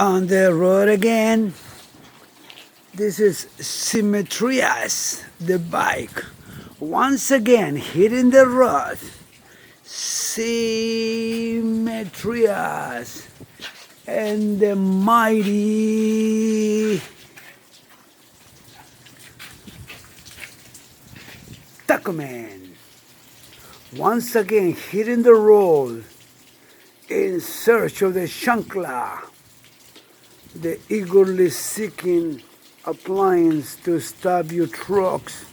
On the road again. This is Symmetrias, the bike. Once again, hitting the road. Symmetrias and the mighty Tacoman. Once again, hitting the road in search of the chancla, the eagerly seeking appliance to stop your trucks,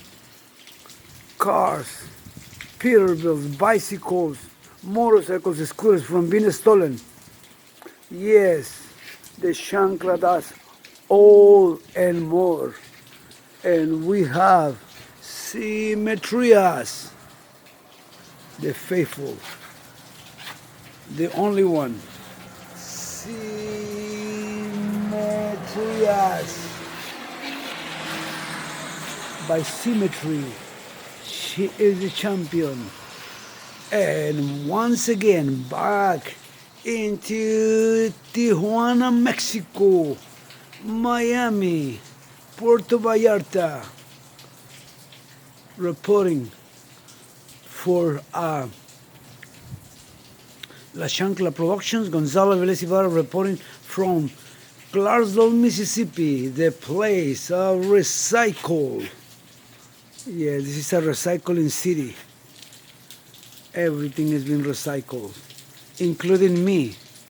cars, Peterbilts, bicycles, motorcycles, scooters from being stolen. Yes, the chancla does all and more. And we have Symmetrias, the faithful, the only one. Symmetrias. By symmetry, she is the champion. And once again, back into Tijuana, Mexico, Miami, Puerto Vallarta, reporting for La Chancla Productions. Gonzalo Velez Ibarra reporting from Clarksville, Mississippi, the place of recycle. Yeah, this is a recycling city. Everything has been recycled, including me.